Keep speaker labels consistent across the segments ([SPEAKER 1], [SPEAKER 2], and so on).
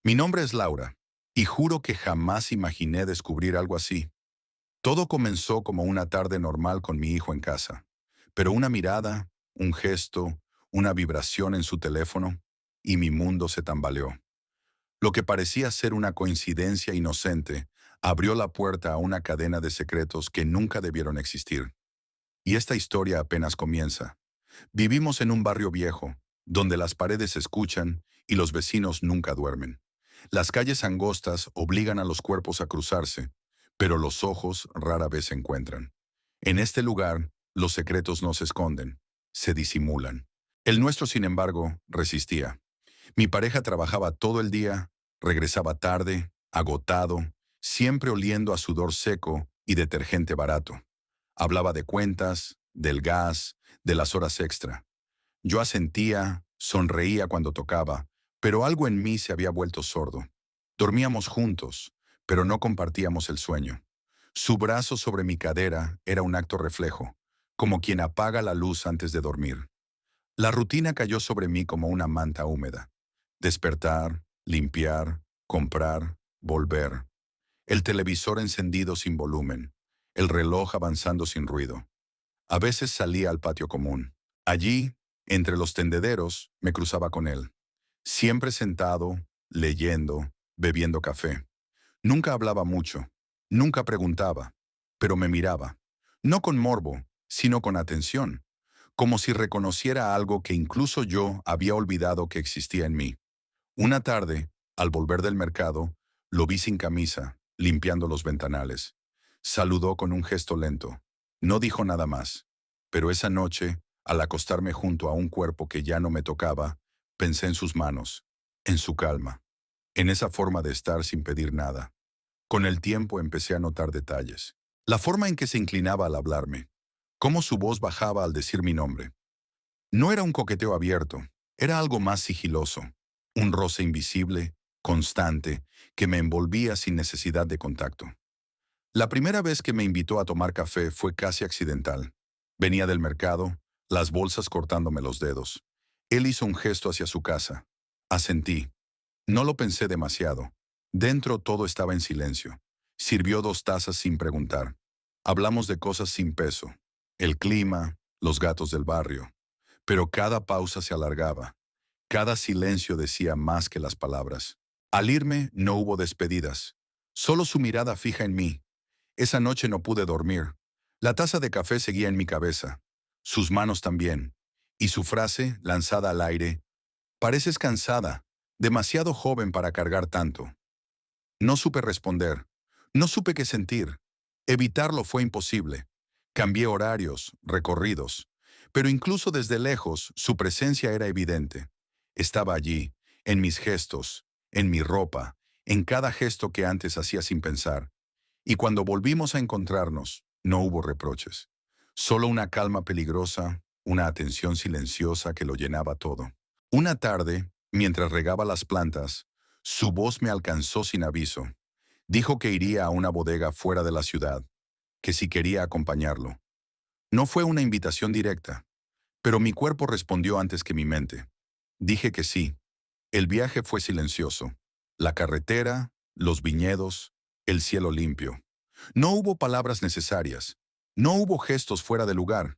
[SPEAKER 1] Mi nombre es Laura, y juro que jamás imaginé descubrir algo así. Todo comenzó como una tarde normal con mi hijo en casa, pero una mirada, un gesto, una vibración en su teléfono, y mi mundo se tambaleó. Lo que parecía ser una coincidencia inocente abrió la puerta a una cadena de secretos que nunca debieron existir. Y esta historia apenas comienza. Vivimos en un barrio viejo, donde las paredes se escuchan y los vecinos nunca duermen. Las calles angostas obligan a los cuerpos a cruzarse, pero los ojos rara vez se encuentran. En este lugar, los secretos no se esconden, se disimulan. El nuestro, sin embargo, resistía. Mi pareja trabajaba todo el día, regresaba tarde, agotado, siempre oliendo a sudor seco y detergente barato. Hablaba de cuentas, del gas, de las horas extra. Yo asentía, sonreía cuando tocaba, pero algo en mí se había vuelto sordo. Dormíamos juntos, pero no compartíamos el sueño. Su brazo sobre mi cadera era un acto reflejo, como quien apaga la luz antes de dormir. La rutina cayó sobre mí como una manta húmeda. Despertar, limpiar, comprar, volver. El televisor encendido sin volumen, el reloj avanzando sin ruido. A veces salía al patio común. Allí, entre los tendederos, me cruzaba con él. Siempre sentado, leyendo, bebiendo café. Nunca hablaba mucho, nunca preguntaba, pero me miraba. No con morbo, sino con atención, como si reconociera algo que incluso yo había olvidado que existía en mí. Una tarde, al volver del mercado, lo vi sin camisa, limpiando los ventanales. Saludó con un gesto lento. No dijo nada más. Pero esa noche, al acostarme junto a un cuerpo que ya no me tocaba, pensé en sus manos, en su calma, en esa forma de estar sin pedir nada. Con el tiempo empecé a notar detalles. La forma en que se inclinaba al hablarme, cómo su voz bajaba al decir mi nombre. No era un coqueteo abierto, era algo más sigiloso, un roce invisible, constante, que me envolvía sin necesidad de contacto. La primera vez que me invitó a tomar café fue casi accidental. Venía del mercado, las bolsas cortándome los dedos. Él hizo un gesto hacia su casa. Asentí. No lo pensé demasiado. Dentro todo estaba en silencio. Sirvió 2 tazas sin preguntar. Hablamos de cosas sin peso. El clima, los gatos del barrio. Pero cada pausa se alargaba. Cada silencio decía más que las palabras. Al irme no hubo despedidas. Solo su mirada fija en mí. Esa noche no pude dormir. La taza de café seguía en mi cabeza. Sus manos también. Y su frase, lanzada al aire: pareces cansada, demasiado joven para cargar tanto. No supe responder. No supe qué sentir. Evitarlo fue imposible. Cambié horarios, recorridos. Pero incluso desde lejos, su presencia era evidente. Estaba allí, en mis gestos, en mi ropa, en cada gesto que antes hacía sin pensar. Y cuando volvimos a encontrarnos, no hubo reproches. Solo una calma peligrosa, una atención silenciosa que lo llenaba todo. Una tarde, mientras regaba las plantas, su voz me alcanzó sin aviso. Dijo que iría a una bodega fuera de la ciudad, que si quería acompañarlo. No fue una invitación directa, pero mi cuerpo respondió antes que mi mente. Dije que sí. El viaje fue silencioso. La carretera, los viñedos, el cielo limpio. No hubo palabras necesarias. No hubo gestos fuera de lugar.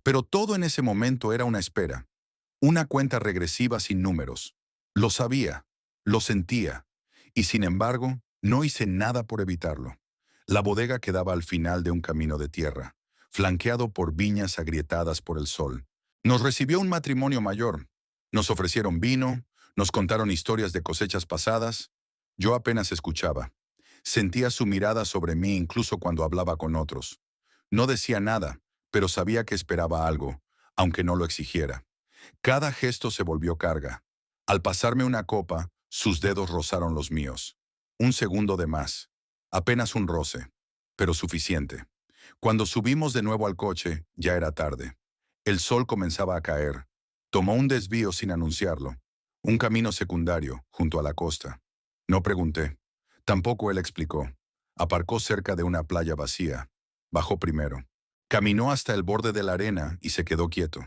[SPEAKER 1] Pero todo en ese momento era una espera. Una cuenta regresiva sin números. Lo sabía, lo sentía, y sin embargo, no hice nada por evitarlo. La bodega quedaba al final de un camino de tierra, flanqueado por viñas agrietadas por el sol. Nos recibió un matrimonio mayor. Nos ofrecieron vino, nos contaron historias de cosechas pasadas. Yo apenas escuchaba. Sentía su mirada sobre mí incluso cuando hablaba con otros. No decía nada, pero sabía que esperaba algo, aunque no lo exigiera. Cada gesto se volvió carga. Al pasarme una copa, sus dedos rozaron los míos. Un segundo de más. Apenas un roce, pero suficiente. Cuando subimos de nuevo al coche, ya era tarde. El sol comenzaba a caer. Tomó un desvío sin anunciarlo. Un camino secundario, junto a la costa. No pregunté. Tampoco él explicó. Aparcó cerca de una playa vacía. Bajó primero. Caminó hasta el borde de la arena y se quedó quieto.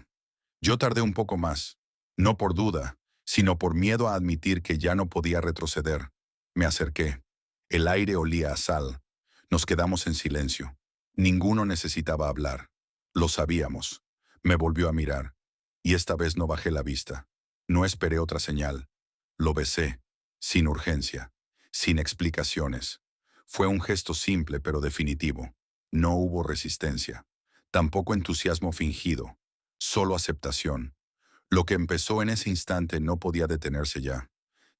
[SPEAKER 1] Yo tardé un poco más, no por duda, sino por miedo a admitir que ya no podía retroceder. Me acerqué. El aire olía a sal. Nos quedamos en silencio. Ninguno necesitaba hablar. Lo sabíamos. Me volvió a mirar. Y esta vez no bajé la vista. No esperé otra señal. Lo besé, sin urgencia, sin explicaciones. Fue un gesto simple pero definitivo. No hubo resistencia. Tampoco entusiasmo fingido. Solo aceptación. Lo que empezó en ese instante no podía detenerse ya.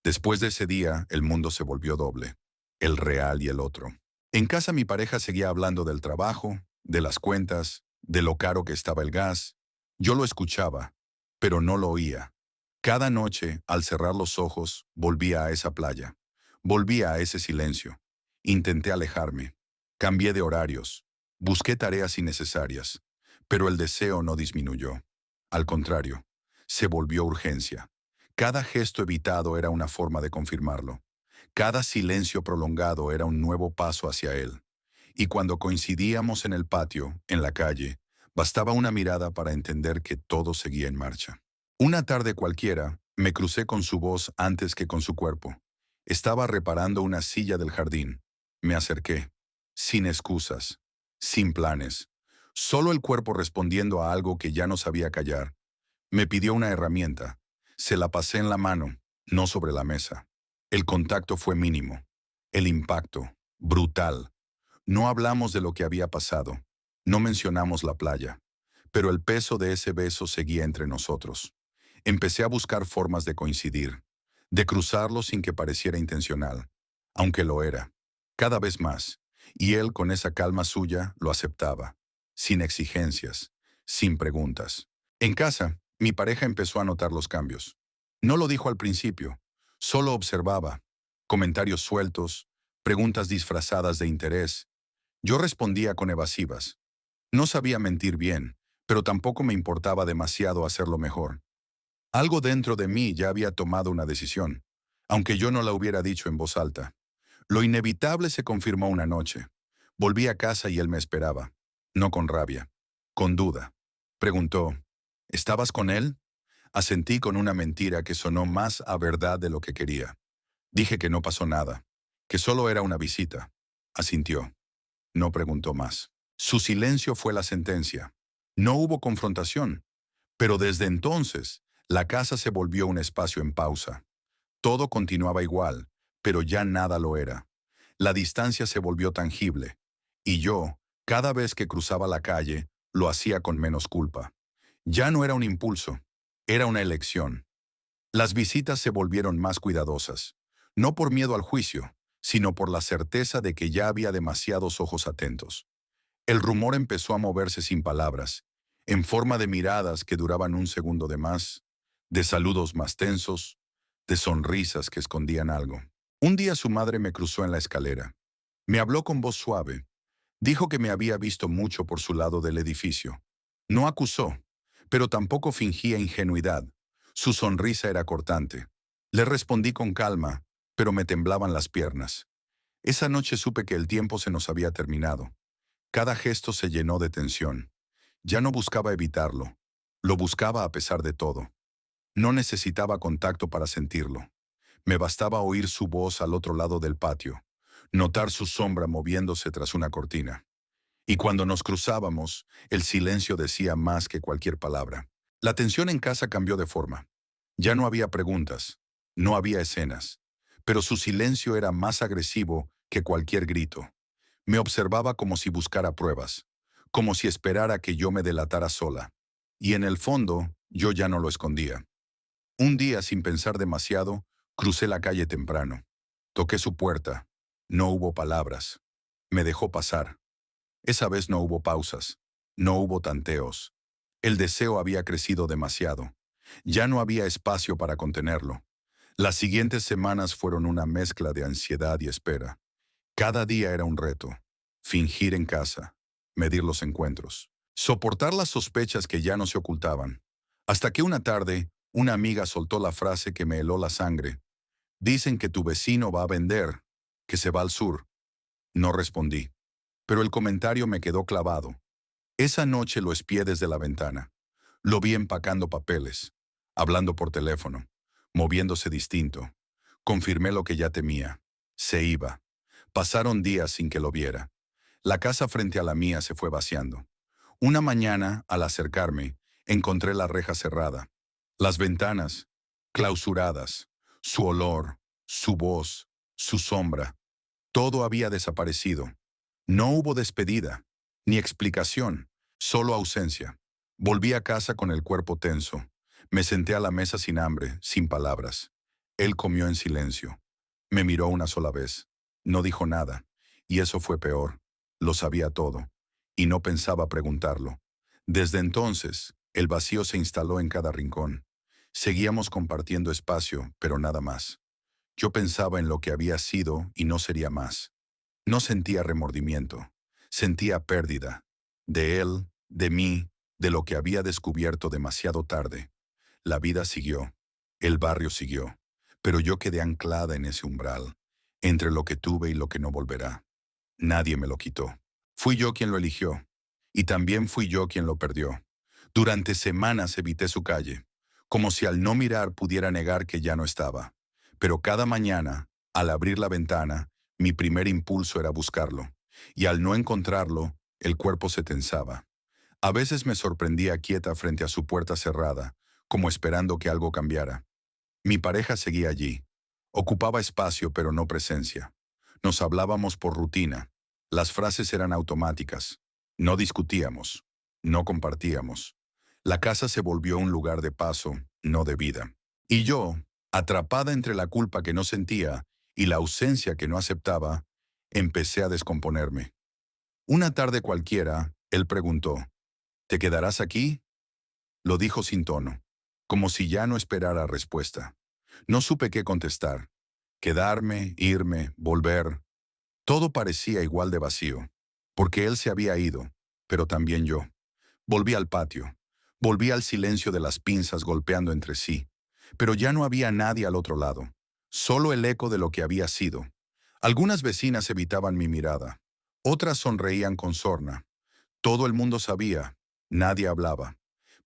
[SPEAKER 1] Después de ese día, el mundo se volvió doble. El real y el otro. En casa mi pareja seguía hablando del trabajo, de las cuentas, de lo caro que estaba el gas. Yo lo escuchaba, pero no lo oía. Cada noche, al cerrar los ojos, volvía a esa playa. Volvía a ese silencio. Intenté alejarme. Cambié de horarios. Busqué tareas innecesarias. Pero el deseo no disminuyó. Al contrario, se volvió urgencia. Cada gesto evitado era una forma de confirmarlo. Cada silencio prolongado era un nuevo paso hacia él. Y cuando coincidíamos en el patio, en la calle, bastaba una mirada para entender que todo seguía en marcha. Una tarde cualquiera, me crucé con su voz antes que con su cuerpo. Estaba reparando una silla del jardín. Me acerqué, sin excusas, sin planes, solo el cuerpo respondiendo a algo que ya no sabía callar. Me pidió una herramienta. Se la pasé en la mano, no sobre la mesa. El contacto fue mínimo. El impacto, brutal. No hablamos de lo que había pasado. No mencionamos la playa. Pero el peso de ese beso seguía entre nosotros. Empecé a buscar formas de coincidir, de cruzarlo sin que pareciera intencional, aunque lo era, cada vez más, y él con esa calma suya lo aceptaba, sin exigencias, sin preguntas. En casa, mi pareja empezó a notar los cambios. No lo dijo al principio, solo observaba, comentarios sueltos, preguntas disfrazadas de interés. Yo respondía con evasivas. No sabía mentir bien, pero tampoco me importaba demasiado hacerlo mejor. Algo dentro de mí ya había tomado una decisión, aunque yo no la hubiera dicho en voz alta. Lo inevitable se confirmó una noche. Volví a casa y él me esperaba, no con rabia, con duda. Preguntó, ¿estabas con él? Asentí con una mentira que sonó más a verdad de lo que quería. Dije que no pasó nada, que solo era una visita. Asintió. No preguntó más. Su silencio fue la sentencia. No hubo confrontación. Pero desde entonces, la casa se volvió un espacio en pausa. Todo continuaba igual, pero ya nada lo era. La distancia se volvió tangible. Y yo, cada vez que cruzaba la calle, lo hacía con menos culpa. Ya no era un impulso, era una elección. Las visitas se volvieron más cuidadosas, no por miedo al juicio, sino por la certeza de que ya había demasiados ojos atentos. El rumor empezó a moverse sin palabras, en forma de miradas que duraban un segundo de más, de saludos más tensos, de sonrisas que escondían algo. Un día su madre me cruzó en la escalera. Me habló con voz suave. Dijo que me había visto mucho por su lado del edificio. No acusó, pero tampoco fingía ingenuidad. Su sonrisa era cortante. Le respondí con calma, pero me temblaban las piernas. Esa noche supe que el tiempo se nos había terminado. Cada gesto se llenó de tensión. Ya no buscaba evitarlo. Lo buscaba a pesar de todo. No necesitaba contacto para sentirlo. Me bastaba oír su voz al otro lado del patio, notar su sombra moviéndose tras una cortina. Y cuando nos cruzábamos, el silencio decía más que cualquier palabra. La tensión en casa cambió de forma. Ya no había preguntas, no había escenas, pero su silencio era más agresivo que cualquier grito. Me observaba como si buscara pruebas, como si esperara que yo me delatara sola. Y en el fondo, yo ya no lo escondía. Un día, sin pensar demasiado, crucé la calle temprano. Toqué su puerta. No hubo palabras. Me dejó pasar. Esa vez no hubo pausas. No hubo tanteos. El deseo había crecido demasiado. Ya no había espacio para contenerlo. Las siguientes semanas fueron una mezcla de ansiedad y espera. Cada día era un reto. Fingir en casa. Medir los encuentros. Soportar las sospechas que ya no se ocultaban. Hasta que una tarde, una amiga soltó la frase que me heló la sangre. Dicen que tu vecino va a vender, que se va al sur. No respondí, pero el comentario me quedó clavado. Esa noche lo espié desde la ventana. Lo vi empacando papeles, hablando por teléfono, moviéndose distinto. Confirmé lo que ya temía. Se iba. Pasaron días sin que lo viera. La casa frente a la mía se fue vaciando. Una mañana, al acercarme, encontré la reja cerrada. Las ventanas, clausuradas. Su olor, su voz, su sombra. Todo había desaparecido. No hubo despedida, ni explicación, solo ausencia. Volví a casa con el cuerpo tenso. Me senté a la mesa sin hambre, sin palabras. Él comió en silencio. Me miró una sola vez. No dijo nada. Y eso fue peor. Lo sabía todo. Y no pensaba preguntarlo. Desde entonces, el vacío se instaló en cada rincón. Seguíamos compartiendo espacio, pero nada más. Yo pensaba en lo que había sido y no sería más. No sentía remordimiento. Sentía pérdida. De él, de mí, de lo que había descubierto demasiado tarde. La vida siguió. El barrio siguió. Pero yo quedé anclada en ese umbral, entre lo que tuve y lo que no volverá. Nadie me lo quitó. Fui yo quien lo eligió. Y también fui yo quien lo perdió. Durante semanas evité su calle, como si al no mirar pudiera negar que ya no estaba. Pero cada mañana, al abrir la ventana, mi primer impulso era buscarlo. Y al no encontrarlo, el cuerpo se tensaba. A veces me sorprendía quieta frente a su puerta cerrada, como esperando que algo cambiara. Mi pareja seguía allí. Ocupaba espacio pero no presencia. Nos hablábamos por rutina. Las frases eran automáticas. No discutíamos. No compartíamos. La casa se volvió un lugar de paso, no de vida. Y yo, atrapada entre la culpa que no sentía y la ausencia que no aceptaba, empecé a descomponerme. Una tarde cualquiera, él preguntó, ¿te quedarás aquí? Lo dijo sin tono, como si ya no esperara respuesta. No supe qué contestar. Quedarme, irme, volver. Todo parecía igual de vacío, porque él se había ido, pero también yo. Volví al patio. Volví al silencio de las pinzas golpeando entre sí. Pero ya no había nadie al otro lado. Solo el eco de lo que había sido. Algunas vecinas evitaban mi mirada. Otras sonreían con sorna. Todo el mundo sabía. Nadie hablaba.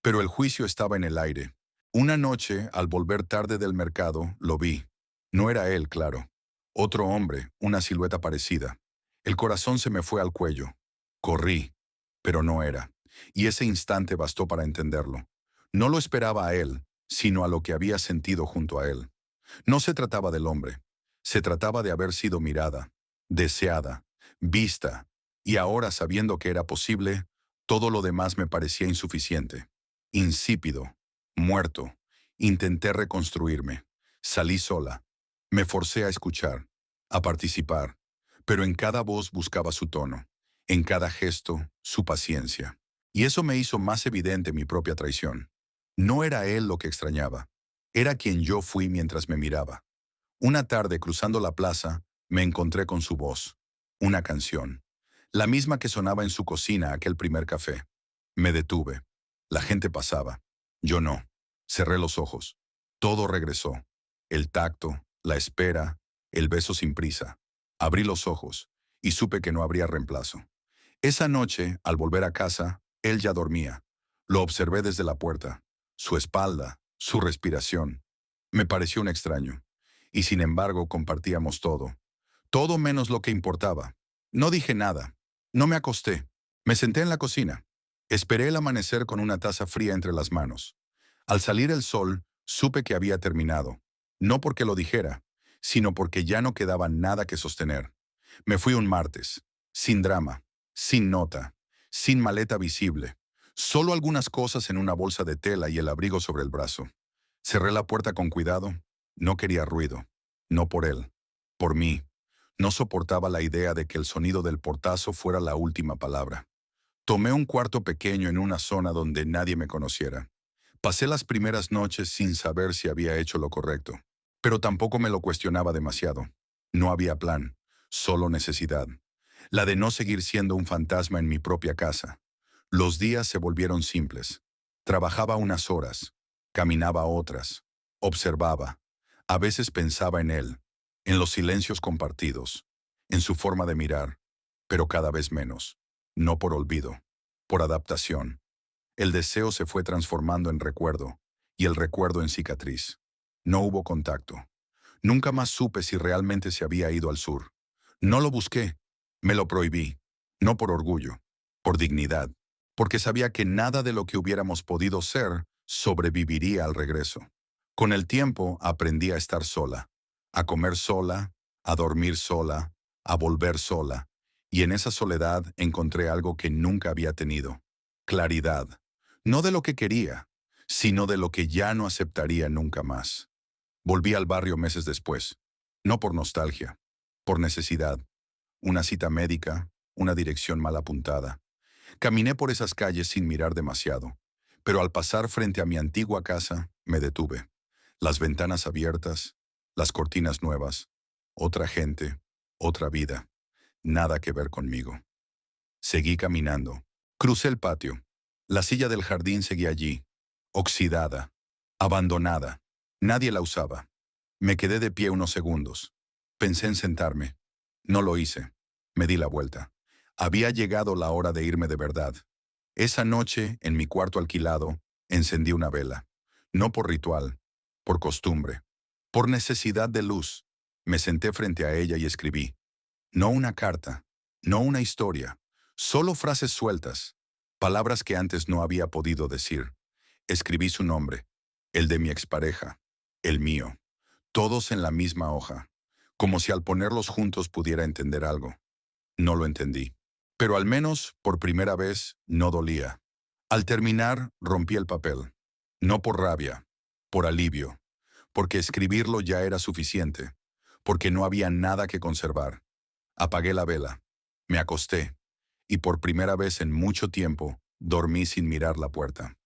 [SPEAKER 1] Pero el juicio estaba en el aire. Una noche, al volver tarde del mercado, lo vi. No era él, claro. Otro hombre, una silueta parecida. El corazón se me fue al cuello. Corrí, pero no era. Y ese instante bastó para entenderlo. No lo esperaba a él, sino a lo que había sentido junto a él. No se trataba del hombre. Se trataba de haber sido mirada, deseada, vista. Y ahora, sabiendo que era posible, todo lo demás me parecía insuficiente. Insípido, muerto. Intenté reconstruirme. Salí sola. Me forcé a escuchar, a participar, pero en cada voz buscaba su tono, en cada gesto, su paciencia. Y eso me hizo más evidente mi propia traición. No era él lo que extrañaba, era quien yo fui mientras me miraba. Una tarde, cruzando la plaza, me encontré con su voz. Una canción. La misma que sonaba en su cocina aquel primer café. Me detuve. La gente pasaba. Yo no. Cerré los ojos. Todo regresó. El tacto, la espera, el beso sin prisa. Abrí los ojos y supe que no habría reemplazo. Esa noche, al volver a casa, él ya dormía. Lo observé desde la puerta. Su espalda, su respiración. Me pareció un extraño. Y sin embargo compartíamos todo. Todo menos lo que importaba. No dije nada. No me acosté. Me senté en la cocina. Esperé el amanecer con una taza fría entre las manos. Al salir el sol, supe que había terminado. No porque lo dijera, sino porque ya no quedaba nada que sostener. Me fui un martes, sin drama, sin nota, sin maleta visible. Solo algunas cosas en una bolsa de tela y el abrigo sobre el brazo. Cerré la puerta con cuidado. No quería ruido. No por él. Por mí. No soportaba la idea de que el sonido del portazo fuera la última palabra. Tomé un cuarto pequeño en una zona donde nadie me conociera. Pasé las primeras noches sin saber si había hecho lo correcto. Pero tampoco me lo cuestionaba demasiado. No había plan, solo necesidad. La de no seguir siendo un fantasma en mi propia casa. Los días se volvieron simples. Trabajaba unas horas, caminaba otras, observaba. A veces pensaba en él, en los silencios compartidos, en su forma de mirar, pero cada vez menos. No por olvido, por adaptación. El deseo se fue transformando en recuerdo, y el recuerdo en cicatriz. No hubo contacto. Nunca más supe si realmente se había ido al sur. No lo busqué, me lo prohibí, no por orgullo, por dignidad, porque sabía que nada de lo que hubiéramos podido ser sobreviviría al regreso. Con el tiempo aprendí a estar sola, a comer sola, a dormir sola, a volver sola, y en esa soledad encontré algo que nunca había tenido: claridad, no de lo que quería, sino de lo que ya no aceptaría nunca más. Volví al barrio meses después, no por nostalgia, por necesidad, una cita médica, una dirección mal apuntada. Caminé por esas calles sin mirar demasiado, pero al pasar frente a mi antigua casa, me detuve. Las ventanas abiertas, las cortinas nuevas, otra gente, otra vida, nada que ver conmigo. Seguí caminando. Crucé el patio. La silla del jardín seguía allí, oxidada, abandonada. Nadie la usaba. Me quedé de pie unos segundos. Pensé en sentarme. No lo hice. Me di la vuelta. Había llegado la hora de irme de verdad. Esa noche, en mi cuarto alquilado, encendí una vela. No por ritual, por costumbre, por necesidad de luz. Me senté frente a ella y escribí. No una carta, no una historia, solo frases sueltas, palabras que antes no había podido decir. Escribí su nombre, el de mi expareja, el mío, todos en la misma hoja, como si al ponerlos juntos pudiera entender algo. No lo entendí, pero al menos, por primera vez, no dolía. Al terminar, rompí el papel, no por rabia, por alivio, porque escribirlo ya era suficiente, porque no había nada que conservar. Apagué la vela, me acosté, y por primera vez en mucho tiempo, dormí sin mirar la puerta.